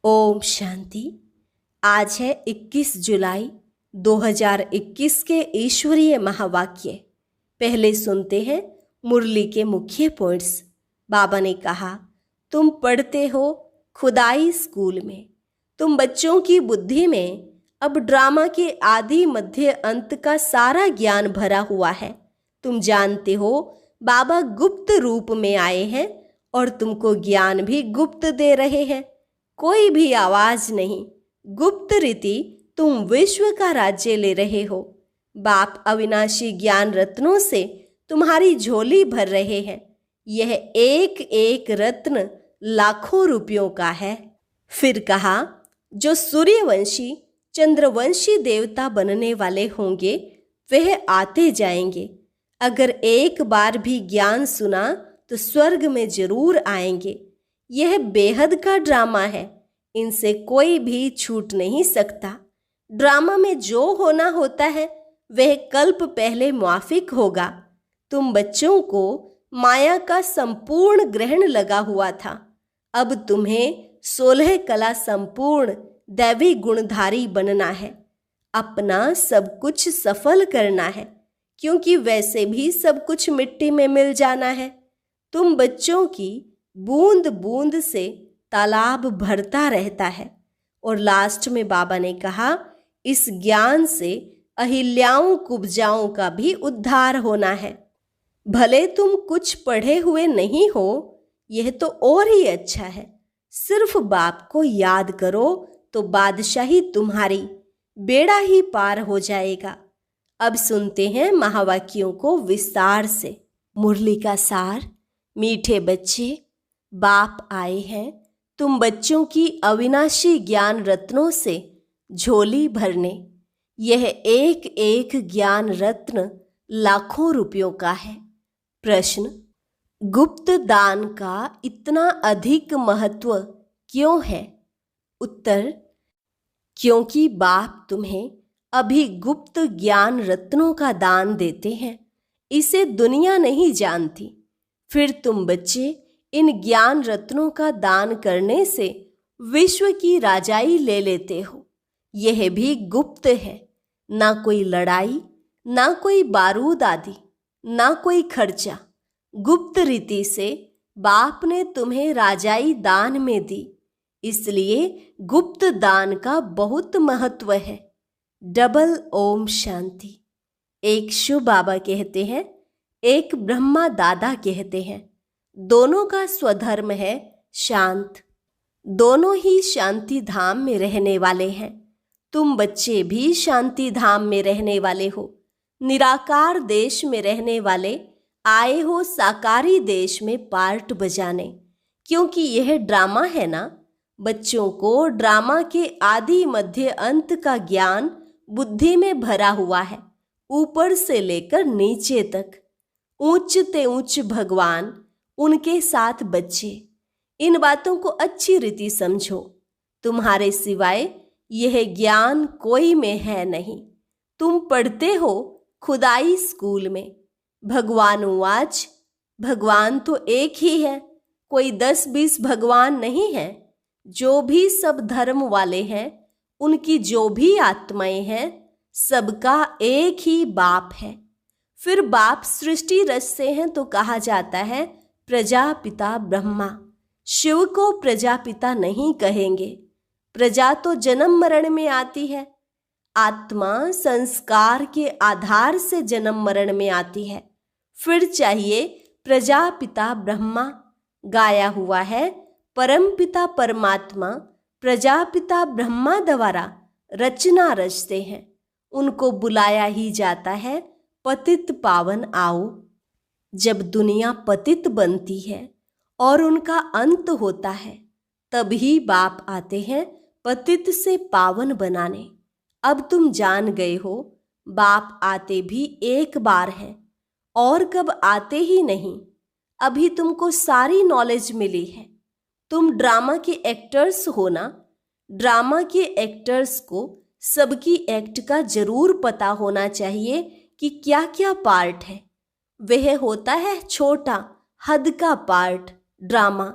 ओम शांति। आज है 21 जुलाई 2021 के ईश्वरीय महावाक्य। पहले सुनते हैं मुरली के मुख्य पॉइंट्स। बाबा ने कहा, तुम पढ़ते हो खुदाई स्कूल में। तुम बच्चों की बुद्धि में अब ड्रामा के आदि मध्य अंत का सारा ज्ञान भरा हुआ है। तुम जानते हो बाबा गुप्त रूप में आए हैं और तुमको ज्ञान भी गुप्त दे रहे हैं। कोई भी आवाज नहीं, गुप्त रीति तुम विश्व का राज्य ले रहे हो। बाप अविनाशी ज्ञान रत्नों से तुम्हारी झोली भर रहे हैं। यह एक एक रत्न लाखों रुपयों का है। फिर कहा, जो सूर्यवंशी चंद्रवंशी देवता बनने वाले होंगे वह आते जाएंगे। अगर एक बार भी ज्ञान सुना तो स्वर्ग में जरूर आएंगे। यह बेहद का ड्रामा है, इनसे कोई भी छूट नहीं सकता। ड्रामा में जो होना होता है वह कल्प पहले मुआफिक होगा। तुम बच्चों को माया का संपूर्ण ग्रहण लगा हुआ था। अब तुम्हें 16 कला संपूर्ण दैवी गुणधारी बनना है। अपना सब कुछ सफल करना है, क्योंकि वैसे भी सब कुछ मिट्टी में मिल जाना है। तुम बच्चों की बूंद बूंद से तालाब भरता रहता है। और लास्ट में बाबा ने कहा, इस ज्ञान से अहिल्याओं कुब्जाओं का भी उद्धार होना है। भले तुम कुछ पढ़े हुए नहीं हो, यह तो और ही अच्छा है। सिर्फ बाप को याद करो तो बादशाही तुम्हारी, बेड़ा ही पार हो जाएगा। अब सुनते हैं महावाक्यों को विस्तार से। मुरली का सार। मीठे बच्चे, बाप आए हैं तुम बच्चों की अविनाशी ज्ञान रत्नों से झोली भरने। यह एक एक ज्ञान रत्न लाखों रुपयों का है। प्रश्न, गुप्त दान का इतना अधिक महत्व क्यों है? उत्तर, क्योंकि बाप तुम्हें अभी गुप्त ज्ञान रत्नों का दान देते हैं। इसे दुनिया नहीं जानती। फिर तुम बच्चे इन ज्ञान रत्नों का दान करने से विश्व की राजाई ले लेते हो। यह भी गुप्त है। ना कोई लड़ाई, ना कोई बारूद आदि, ना कोई खर्चा। गुप्त रीति से बाप ने तुम्हें राजाई दान में दी। इसलिए गुप्त दान का बहुत महत्व है। डबल ओम शांति। एक शिव बाबा कहते हैं, एक ब्रह्मा दादा कहते हैं। दोनों का स्वधर्म है शांत। दोनों ही शांति धाम में रहने वाले हैं। तुम बच्चे भी शांति धाम में रहने वाले हो। निराकार देश में रहने वाले आए हो साकारी देश में पार्ट बजाने, क्योंकि यह ड्रामा है ना। बच्चों को ड्रामा के आदि मध्य अंत का ज्ञान बुद्धि में भरा हुआ है, ऊपर से लेकर नीचे तक। ऊंच ते ऊंच भगवान, उनके साथ बच्चे। इन बातों को अच्छी रीति समझो। तुम्हारे सिवाय यह ज्ञान कोई में है नहीं। तुम पढ़ते हो खुदाई स्कूल में। भगवान उवाच, भगवान तो एक ही है, कोई 10-20 भगवान नहीं है। जो भी सब धर्म वाले हैं, उनकी जो भी आत्माएं हैं, सबका एक ही बाप है। फिर बाप सृष्टि रच से हैं तो कहा जाता है प्रजापिता ब्रह्मा। शिव को प्रजापिता नहीं कहेंगे। प्रजा तो जन्म मरण में आती है। आत्मा संस्कार के आधार से जन्म मरण में आती है। फिर चाहिए प्रजापिता ब्रह्मा। गाया हुआ है, परमपिता परमात्मा प्रजापिता ब्रह्मा द्वारा रचना रचते हैं। उनको बुलाया ही जाता है पतित पावन आओ। जब दुनिया पतित बनती है और उनका अंत होता है, तभी बाप आते हैं पतित से पावन बनाने। अब तुम जान गए हो, बाप आते भी एक बार हैं और कब आते ही नहीं। अभी तुमको सारी नॉलेज मिली है। तुम ड्रामा के एक्टर्स हो ना। ड्रामा के एक्टर्स को सबकी एक्ट का जरूर पता होना चाहिए कि क्या क्या पार्ट है। वह होता है छोटा हद का पार्ट ड्रामा।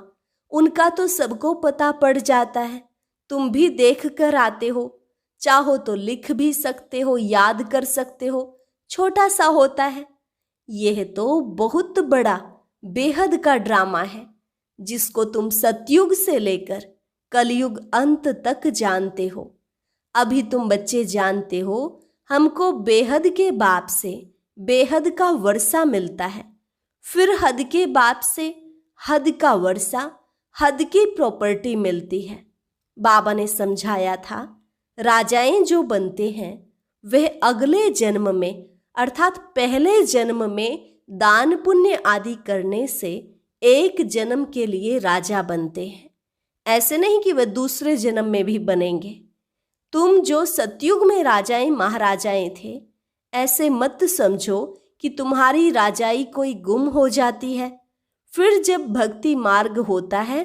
उनका तो सबको पता पड़ जाता है। तुम भी देख कर आते हो, चाहो तो लिख भी सकते हो, याद कर सकते हो, छोटा सा होता है। यह तो बहुत बड़ा बेहद का ड्रामा है जिसको तुम सतयुग से लेकर कलयुग अंत तक जानते हो। अभी तुम बच्चे जानते हो, हमको बेहद के बाप से बेहद का वर्षा मिलता है, फिर हद के बाप से हद का वर्षा, हद की प्रॉपर्टी मिलती है। बाबा ने समझाया था, राजाएं जो बनते हैं वह अगले जन्म में अर्थात पहले जन्म में दान पुण्य आदि करने से एक जन्म के लिए राजा बनते हैं। ऐसे नहीं कि वह दूसरे जन्म में भी बनेंगे। तुम जो सतयुग में राजाएं महाराजाएं थे, ऐसे मत समझो कि तुम्हारी राजाई कोई गुम हो जाती है। फिर जब भक्ति मार्ग होता है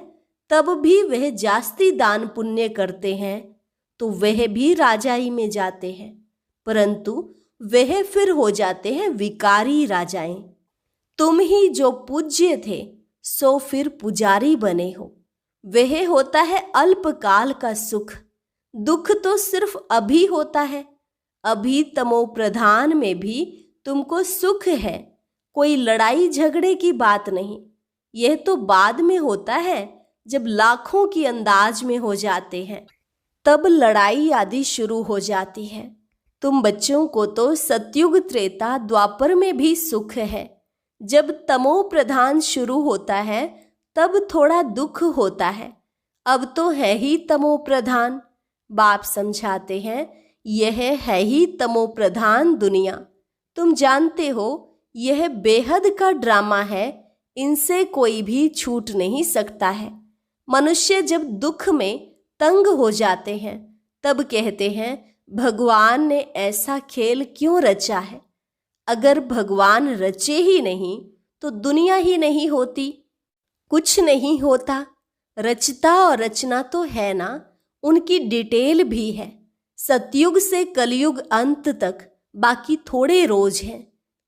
तब भी वह जास्ती दान पुण्य करते हैं तो वह भी राजाई में जाते हैं, परंतु वह फिर हो जाते हैं विकारी राजाएं। तुम ही जो पूज्य थे सो फिर पुजारी बने हो। वह होता है अल्पकाल का सुख, दुख तो सिर्फ अभी होता है। अभी तमो प्रधान में भी तुमको सुख है, कोई लड़ाई झगड़े की बात नहीं। यह तो बाद में होता है, जब लाखों की अंदाज में हो जाते हैं तब लड़ाई आदि शुरू हो जाती है। तुम बच्चों को तो सतयुग त्रेता द्वापर में भी सुख है। जब तमो प्रधान शुरू होता है तब थोड़ा दुख होता है। अब तो है ही तमो प्रधान। बाप समझाते हैं, यह है ही तमो प्रधान दुनिया। तुम जानते हो यह बेहद का ड्रामा है, इनसे कोई भी छूट नहीं सकता है। मनुष्य जब दुख में तंग हो जाते हैं तब कहते हैं, भगवान ने ऐसा खेल क्यों रचा है। अगर भगवान रचे ही नहीं तो दुनिया ही नहीं होती, कुछ नहीं होता। रचता और रचना तो है ना, उनकी डिटेल भी है। सतयुग से कलयुग अंत तक बाकी थोड़े रोज हैं।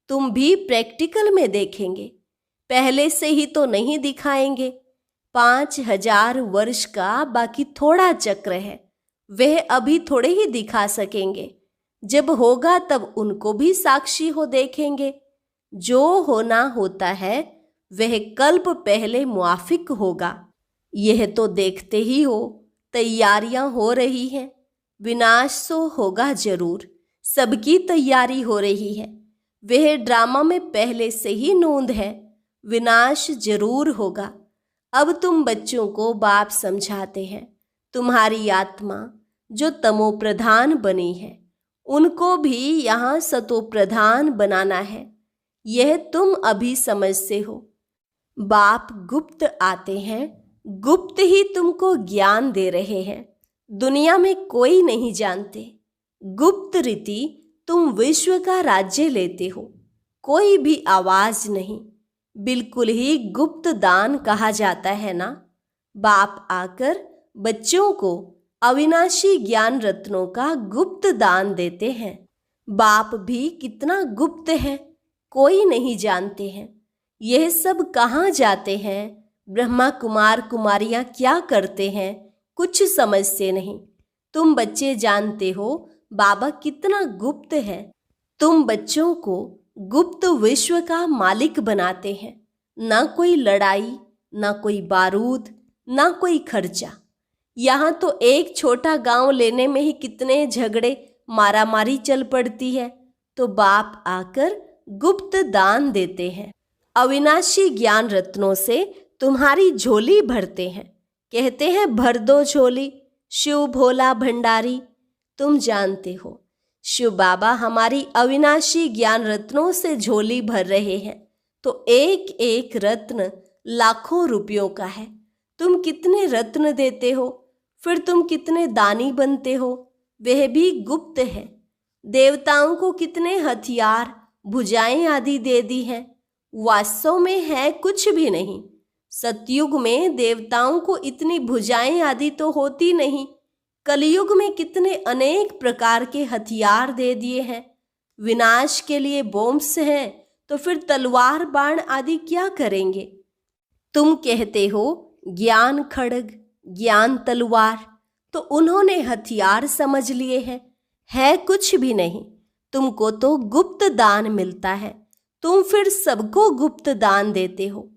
तुम भी प्रैक्टिकल में देखेंगे, पहले से ही तो नहीं दिखाएंगे। 5000 वर्ष का बाकी थोड़ा चक्र है, वह अभी थोड़े ही दिखा सकेंगे। जब होगा तब उनको भी साक्षी हो देखेंगे। जो होना होता है वह कल्प पहले मुआफिक होगा। यह तो देखते ही हो, तैयारियां हो रही हैं। विनाश तो होगा जरूर, सबकी तैयारी हो रही है। वह ड्रामा में पहले से ही नोंद है, विनाश जरूर होगा। अब तुम बच्चों को बाप समझाते हैं, तुम्हारी आत्मा जो तमो प्रधान बनी है उनको भी यहाँ सतो प्रधान बनाना है। यह तुम अभी समझते हो। बाप गुप्त आते हैं, गुप्त ही तुमको ज्ञान दे रहे हैं। दुनिया में कोई नहीं जानते। गुप्त रीति तुम विश्व का राज्य लेते हो, कोई भी आवाज नहीं, बिल्कुल ही गुप्त दान कहा जाता है ना। बाप आकर बच्चों को अविनाशी ज्ञान रत्नों का गुप्त दान देते हैं। बाप भी कितना गुप्त है, कोई नहीं जानते हैं। यह सब कहाँ जाते हैं, ब्रह्मा कुमार कुमारियां क्या करते हैं, कुछ समझते नहीं। तुम बच्चे जानते हो बाबा कितना गुप्त है। तुम बच्चों को गुप्त विश्व का मालिक बनाते हैं। ना कोई लड़ाई, ना कोई बारूद, ना कोई खर्चा। यहाँ तो एक छोटा गांव लेने में ही कितने झगड़े मारामारी चल पड़ती है, तो बाप आकर गुप्त दान देते हैं। अविनाशी ज्ञान रत्नों से तुम्हारी झोली भरते हैं। कहते हैं भर दो झोली, शिव भोला भंडारी। तुम जानते हो शिव बाबा हमारी अविनाशी ज्ञान रत्नों से झोली भर रहे हैं, तो एक एक रत्न लाखों रुपयों का है। तुम कितने रत्न देते हो, फिर तुम कितने दानी बनते हो, वह भी गुप्त है। देवताओं को कितने हथियार भुजाएं आदि दे दी हैं, वास्तव में है कुछ भी नहीं। सतयुग में देवताओं को इतनी भुजाएं आदि तो होती नहीं। कलयुग में कितने अनेक प्रकार के हथियार दे दिए हैं। विनाश के लिए बॉम्ब्स हैं, तो फिर तलवार बाण आदि क्या करेंगे। तुम कहते हो ज्ञान खड्ग, ज्ञान तलवार, तो उन्होंने हथियार समझ लिए हैं। है कुछ भी नहीं, तुमको तो गुप्त दान मिलता है, तुम फिर सबको गुप्त दान देते हो।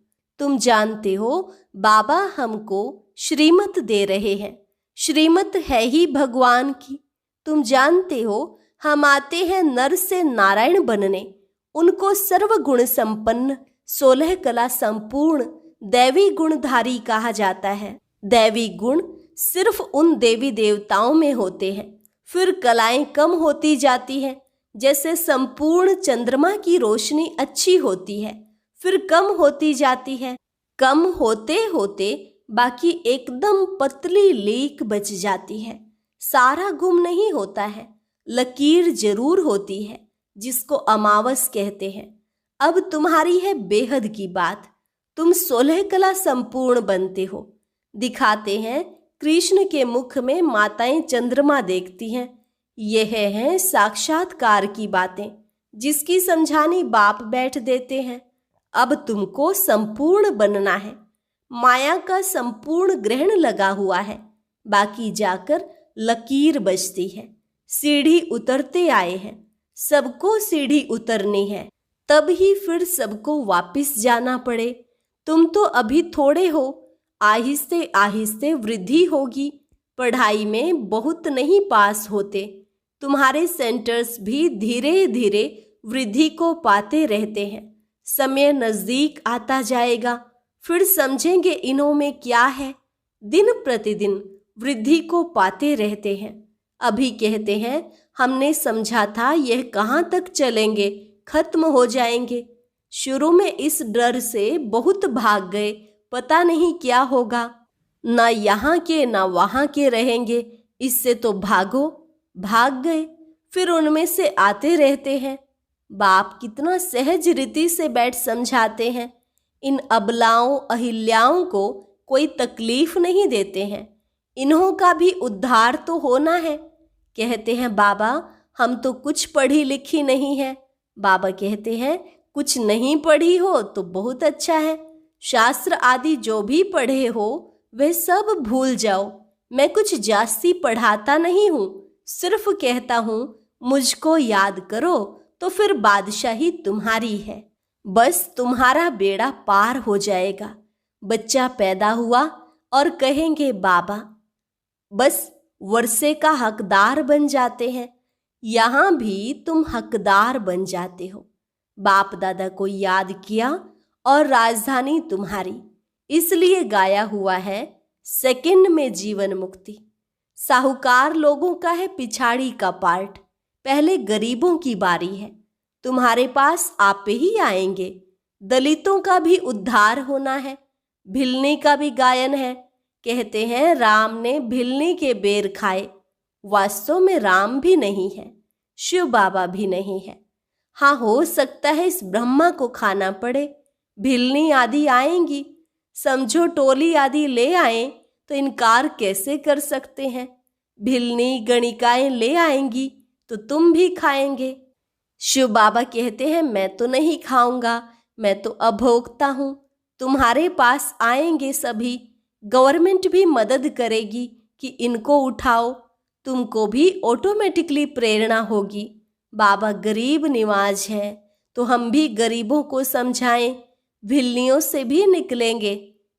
तुम जानते हो बाबा हमको श्रीमत दे रहे हैं, श्रीमत है ही भगवान की। तुम जानते हो हम आते हैं नर से नारायण बनने। उनको सर्वगुण संपन्न, 16 कला संपूर्ण दैवी गुणधारी कहा जाता है। दैवी गुण सिर्फ उन देवी देवताओं में होते हैं, फिर कलाएं कम होती जाती हैं। जैसे संपूर्ण चंद्रमा की रोशनी अच्छी होती है, फिर कम होती जाती है। कम होते होते बाकी एकदम पतली लीक बच जाती है। सारा गुम नहीं होता है, लकीर जरूर होती है, जिसको अमावस कहते हैं। अब तुम्हारी है बेहद की बात, तुम 16 कला संपूर्ण बनते हो। दिखाते हैं कृष्ण के मुख में माताएं चंद्रमा देखती हैं। यह हैं साक्षात्कार की बातें, जिसकी समझानी बाप बैठ देते हैं। अब तुमको संपूर्ण बनना है। माया का संपूर्ण ग्रहण लगा हुआ है, बाकी जाकर लकीर बचती है। सीढ़ी उतरते आए हैं, सबको सीढ़ी उतरनी है, तब ही फिर सबको वापिस जाना पड़े। तुम तो अभी थोड़े हो, आहिस्ते आहिस्ते वृद्धि होगी। पढ़ाई में बहुत नहीं पास होते। तुम्हारे सेंटर्स भी धीरे धीरे वृद्धि को पाते रहते हैं। समय नजदीक आता जाएगा, फिर समझेंगे इन्हों में क्या है। दिन प्रतिदिन वृद्धि को पाते रहते हैं। अभी कहते हैं हमने समझा था यह कहाँ तक चलेंगे, खत्म हो जाएंगे। शुरू में इस डर से बहुत भाग गए, पता नहीं क्या होगा, ना यहाँ के ना वहाँ के रहेंगे, इससे तो भागो। भाग गए, फिर उनमें से आते रहते हैं। बाप कितना सहज रीति से बैठ समझाते हैं। इन अबलाओं अहिल्याओं को कोई तकलीफ नहीं देते हैं। इन्हों का भी उद्धार तो होना है। कहते हैं बाबा हम तो कुछ पढ़ी लिखी नहीं है। बाबा कहते हैं कुछ नहीं पढ़ी हो तो बहुत अच्छा है। शास्त्र आदि जो भी पढ़े हो वे सब भूल जाओ। मैं कुछ जास्ती पढ़ाता नहीं हूँ, सिर्फ कहता हूँ मुझको याद करो तो फिर बादशाही तुम्हारी है। बस तुम्हारा बेड़ा पार हो जाएगा। बच्चा पैदा हुआ और कहेंगे बाबा, बस वर्षे का हकदार बन जाते हैं। यहाँ भी तुम हकदार बन जाते हो। बाप दादा को याद किया और राजधानी तुम्हारी, इसलिए गाया हुआ है सेकंड में जीवन मुक्ति। साहूकार लोगों का है पिछाड़ी का पार्ट, पहले गरीबों की बारी है। तुम्हारे पास आप ही आएंगे। दलितों का भी उद्धार होना है। भिलनी का भी गायन है। कहते हैं राम ने भिलनी के बेर खाए। वास्तव में राम भी नहीं है, शिव बाबा भी नहीं है। हाँ, हो सकता है इस ब्रह्मा को खाना पड़े। भिलनी आदि आएंगी, समझो टोली आदि ले आए तो इनकार कैसे कर सकते हैं। भिलनी गणिकाएं ले आएंगी तो तुम भी खाएंगे। शिव बाबा कहते हैं मैं तो नहीं खाऊंगा, मैं तो अभोक्ता हूं। तुम्हारे पास आएंगे सभी। गवर्नमेंट भी मदद करेगी कि इनको उठाओ। तुमको भी ऑटोमेटिकली प्रेरणा होगी। बाबा गरीब निवाज है तो हम भी गरीबों को समझाएं। भिल्लियों से भी निकलेंगे।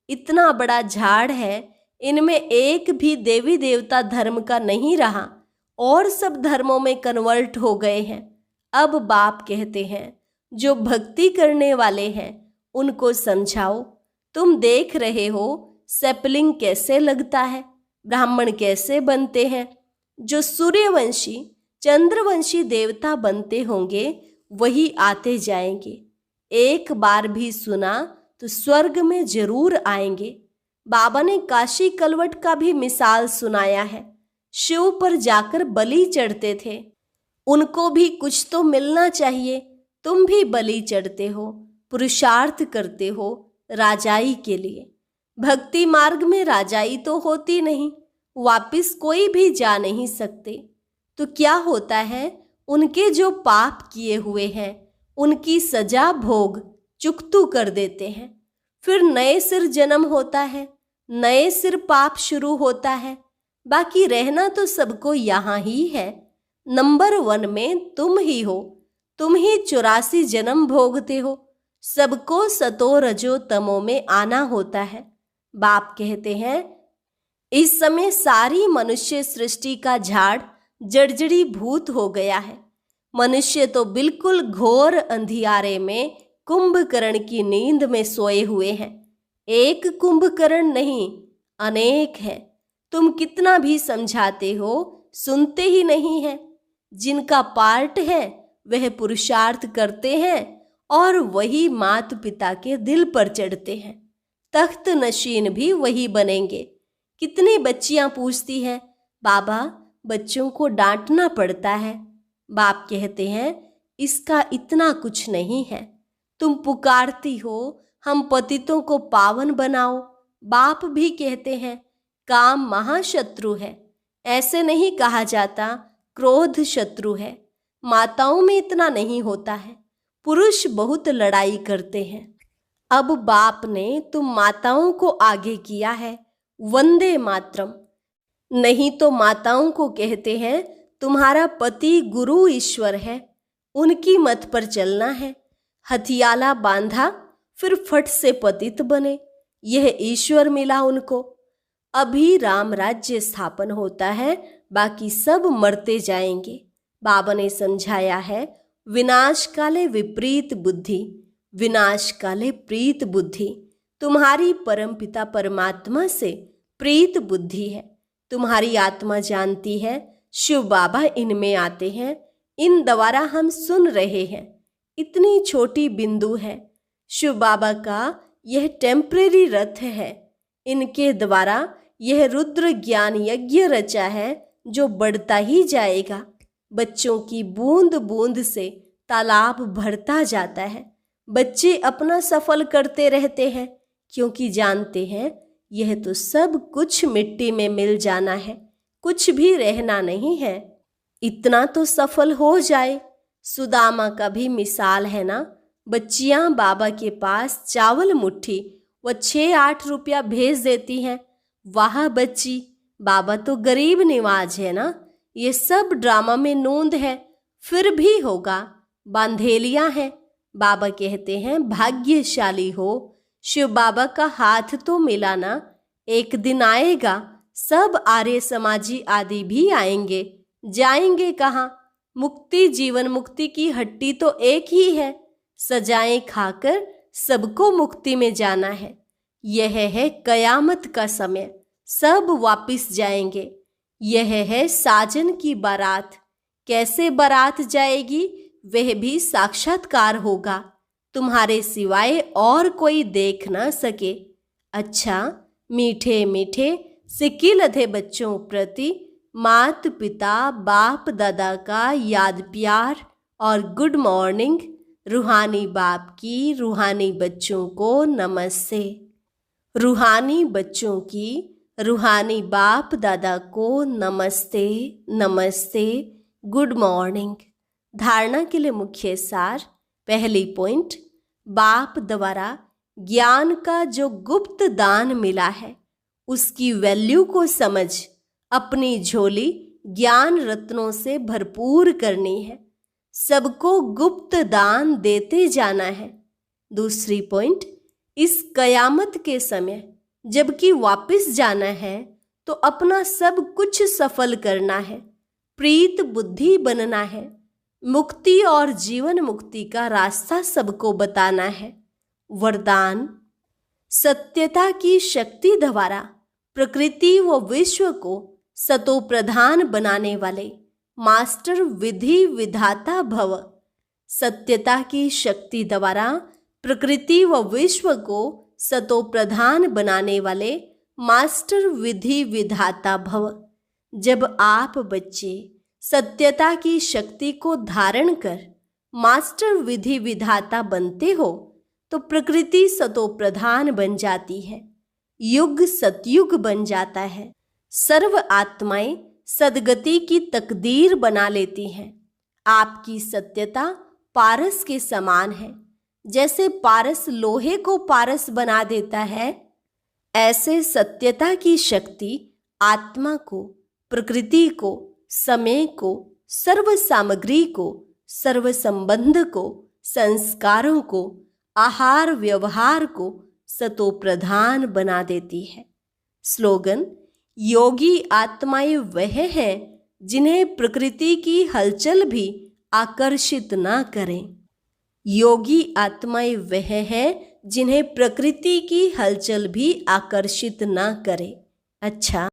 इतना बड़ा झाड़ है, इनमें एक भी देवी देवता धर्म का नहीं रहा और सब धर्मों में कन्वर्ट हो गए हैं। अब बाप कहते हैं जो भक्ति करने वाले हैं उनको समझाओ। तुम देख रहे हो सैपलिंग कैसे लगता है, ब्राह्मण कैसे बनते हैं। जो सूर्यवंशी चंद्रवंशी देवता बनते होंगे वही आते जाएंगे। एक बार भी सुना तो स्वर्ग में जरूर आएंगे। बाबा ने काशी कलवट का भी मिसाल सुनाया है। शिव पर जाकर बलि चढ़ते थे, उनको भी कुछ तो मिलना चाहिए। तुम भी बलि चढ़ते हो, पुरुषार्थ करते हो राजाई के लिए। भक्ति मार्ग में राजाई तो होती नहीं, वापिस कोई भी जा नहीं सकते। तो क्या होता है, उनके जो पाप किए हुए हैं उनकी सजा भोग चुकतू कर देते हैं। फिर नए सिर जन्म होता है, नए सिर पाप शुरू होता है। बाकी रहना तो सबको यहाँ ही है। नंबर 1 में तुम ही हो, तुम ही 84 जन्म भोगते हो। सबको सतो रजो तमो में आना होता है। बाप कहते हैं, इस समय सारी मनुष्य सृष्टि का झाड़ जर्जरी भूत हो गया है। मनुष्य तो बिल्कुल घोर अंधियारे में कुंभकर्ण की नींद में सोए हुए हैं। एक कुंभकर्ण नहीं, अनेक है। तुम कितना भी समझाते हो, सुनते ही नहीं है। जिनका पार्ट है वह पुरुषार्थ करते हैं और वही माता पिता के दिल पर चढ़ते हैं। तख्त नशीन भी वही बनेंगे। कितनी बच्चियां पूछती हैं, बाबा बच्चों को डांटना पड़ता है। बाप कहते हैं, इसका इतना कुछ नहीं है। तुम पुकारती हो, हम पतितों को पावन बनाओ। बाप भी कहते हैं, काम महाशत्रु है। ऐसे नहीं कहा जाता क्रोध शत्रु है। माताओं में इतना नहीं होता है। पुरुष बहुत लड़ाई करते हैं। अब बाप ने तुम माताओं को आगे किया है। वंदे मातरम। नहीं तो माताओं को कहते हैं, तुम्हारा पति गुरु ईश्वर है, उनकी मत पर चलना है। हथियाला बांधा फिर फट से पतित बने, यह ईश्वर मिला उनको। अभी राम राज्य स्थापन होता है, बाकी सब मरते जाएंगे। बाबा ने समझाया है, विनाश काले विपरीत बुद्धि, विनाश काले प्रीत बुद्धि। तुम्हारी परमपिता परमात्मा से प्रीत बुद्धि है। तुम्हारी आत्मा जानती है शिव बाबा इनमें आते हैं। इन द्वारा हम सुन रहे हैं। इतनी छोटी बिंदु है। शिव बाबा का यह टेम्परेरी रथ है। इनके द्वारा यह रुद्र ज्ञान यज्ञ रचा है, जो बढ़ता ही जाएगा। बच्चों की बूंद बूंद से तालाब भरता जाता है। बच्चे अपना सफल करते रहते हैं, क्योंकि जानते हैं यह तो सब कुछ मिट्टी में मिल जाना है, कुछ भी रहना नहीं है। इतना तो सफल हो जाए। सुदामा का भी मिसाल है ना। बच्चियां बाबा के पास चावल मुट्ठी व 6-8 रुपया भेज देती हैं। वाह बच्ची, बाबा तो गरीब निवाज है ना। ये सब ड्रामा में नूंद है, फिर भी होगा। बांधेलियां हैं। बाबा कहते हैं, भाग्यशाली हो। शिव बाबा का हाथ तो मिला ना। एक दिन आएगा, सब आर्य समाजी आदि भी आएंगे। जाएंगे कहाँ? मुक्ति जीवन मुक्ति की हट्टी तो एक ही है। सजाएं खाकर सबको मुक्ति में जाना है। यह है कयामत का समय, सब वापिस जाएंगे। यह है साजन की बारात। कैसे बारात जाएगी वह भी साक्षात्कार होगा, तुम्हारे सिवाय और कोई देख ना सके। अच्छा, मीठे मीठे सिक्की लधे बच्चों प्रति मात पिता बाप दादा का याद प्यार और गुड मॉर्निंग। रूहानी बाप की रूहानी बच्चों को नमस्ते। रूहानी बच्चों की रूहानी बाप दादा को नमस्ते नमस्ते, गुड मॉर्निंग। धारणा के लिए मुख्य सार। पहली पॉइंट, बाप द्वारा ज्ञान का जो गुप्त दान मिला है उसकी वैल्यू को समझ अपनी झोली ज्ञान रत्नों से भरपूर करनी है। सबको गुप्त दान देते जाना है। दूसरी पॉइंट, इस कयामत के समय जबकि वापस जाना है तो अपना सब कुछ सफल करना है, प्रीत बुद्धि बनना है, मुक्ति और जीवन मुक्ति का रास्ता सबको बताना है। वरदान, सत्यता की शक्ति द्वारा प्रकृति व विश्व को सतो प्रधान बनाने वाले मास्टर विधि विधाता भव। सत्यता की शक्ति द्वारा प्रकृति व विश्व को सतो प्रधान बनाने वाले मास्टर विधि विधाता भव। जब आप बच्चे सत्यता की शक्ति को धारण कर मास्टर विधि विधाता बनते हो तो प्रकृति सतो प्रधान बन जाती है, युग सतयुग बन जाता है। सर्व आत्माएं सदगति की तकदीर बना लेती हैं। आपकी सत्यता पारस के समान है। जैसे पारस लोहे को पारस बना देता है, ऐसे सत्यता की शक्ति आत्मा को प्रकृति को, समय को, सर्व सामग्री को, सर्व संबंध को, संस्कारों को, आहार व्यवहार को सतो प्रधान बना देती है। स्लोगन: योगी आत्माएं वह हैं जिन्हें प्रकृति की हलचल भी आकर्षित न करें। योगी आत्माएं वह हैं जिन्हें प्रकृति की हलचल भी आकर्षित न करे। अच्छा,